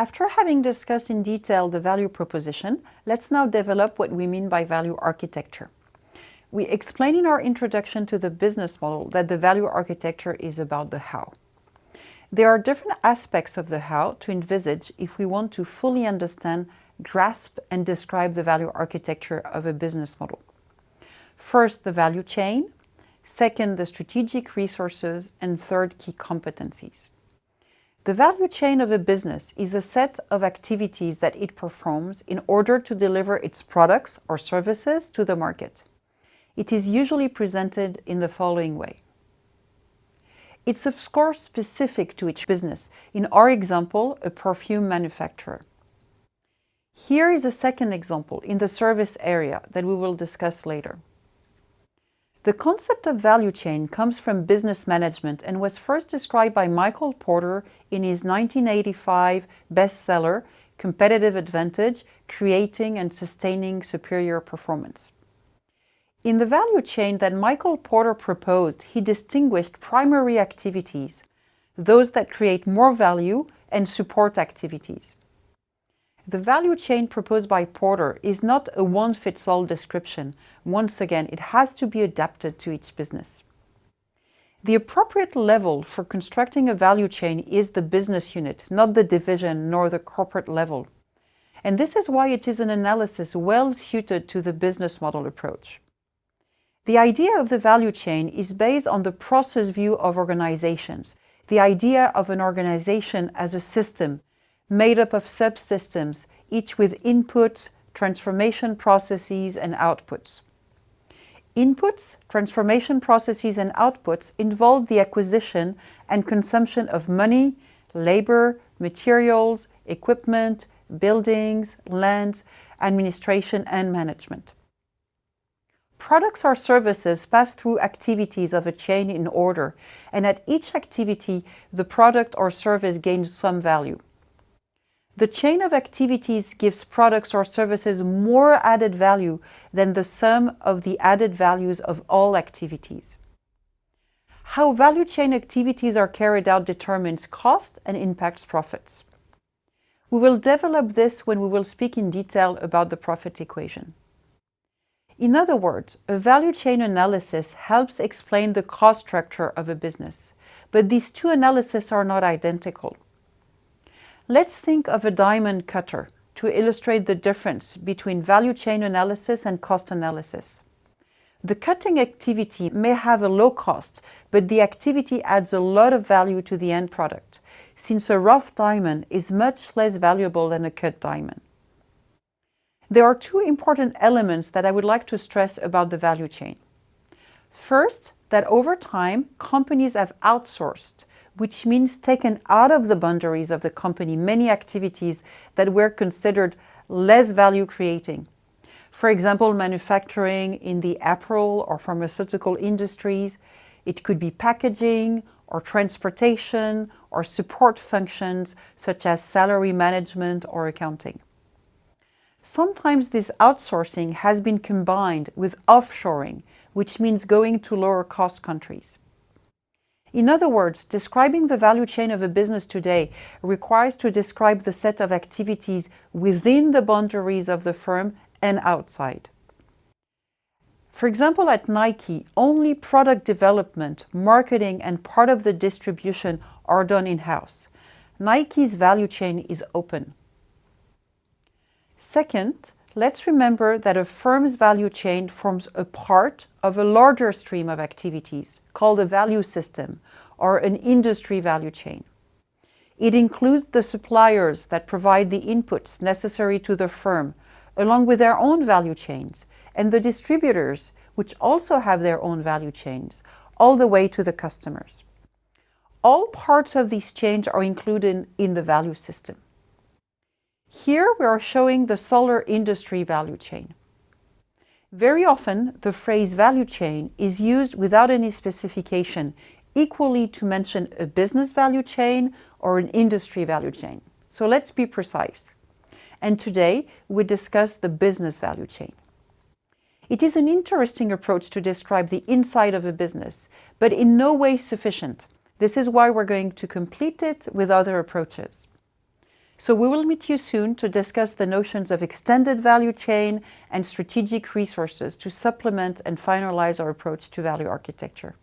After having discussed in detail the value proposition, let's now develop what we mean by value architecture. We explain in our introduction to the business model that the value architecture is about the how. There are different aspects of the how to envisage if we want to fully understand, grasp, and describe the value architecture of a business model. First, the value chain. Second, the strategic resources. And third, key competencies. The value chain of a business is a set of activities that it performs in order to deliver its products or services to the market. It is usually presented in the following way. It's of course specific to each business. In our example, a perfume manufacturer. Here is a second example in the service area that we will discuss later. The concept of value chain comes from business management and was first described by Michael Porter in his 1985 bestseller, Competitive Advantage: Creating and Sustaining Superior Performance. In the value chain that Michael Porter proposed, he distinguished primary activities, those that create more value, and support activities. The value chain proposed by Porter is not a one-fits-all description. Once again, it has to be adapted to each business. The appropriate level for constructing a value chain is the business unit, not the division nor the corporate level. And this is why it is an analysis well suited to the business model approach. The idea of the value chain is based on the process view of organizations, the idea of an organization as a system made up of subsystems, each with inputs, transformation processes, and outputs. Inputs, transformation processes, and outputs involve the acquisition and consumption of money, labor, materials, equipment, buildings, lands, administration, and management. Products or services pass through activities of a chain in order, and at each activity, the product or service gains some value. The chain of activities gives products or services more added value than the sum of the added values of all activities. How value chain activities are carried out determines cost and impacts profits. We will develop this when we will speak in detail about the profit equation. In other words, a value chain analysis helps explain the cost structure of a business, but these two analyses are not identical. Let's think of a diamond cutter to illustrate the difference between value chain analysis and cost analysis. The cutting activity may have a low cost, but the activity adds a lot of value to the end product, since a rough diamond is much less valuable than a cut diamond. There are two important elements that I would like to stress about the value chain. First, that over time, companies have outsourced, which means taken out of the boundaries of the company many activities that were considered less value creating. For example, manufacturing in the apparel or pharmaceutical industries. It could be packaging or transportation or support functions such as salary management or accounting. Sometimes this outsourcing has been combined with offshoring, which means going to lower cost countries. In other words, describing the value chain of a business today requires to describe the set of activities within the boundaries of the firm and outside. For example, at Nike, only product development, marketing, and part of the distribution are done in-house. Nike's value chain is open. Second, let's remember that a firm's value chain forms a part of a larger stream of activities called a value system or an industry value chain. It includes the suppliers that provide the inputs necessary to the firm, along with their own value chains, and the distributors, which also have their own value chains, all the way to the customers. All parts of these chains are included in the value system. Here we are showing the solar industry value chain. Very often, the phrase value chain is used without any specification, equally to mention a business value chain or an industry value chain. So let's be precise. And today, we discuss the business value chain. It is an interesting approach to describe the inside of a business, but in no way sufficient. This is why we're going to complete it with other approaches. So we will meet you soon to discuss the notions of extended value chain and strategic resources to supplement and finalize our approach to value architecture.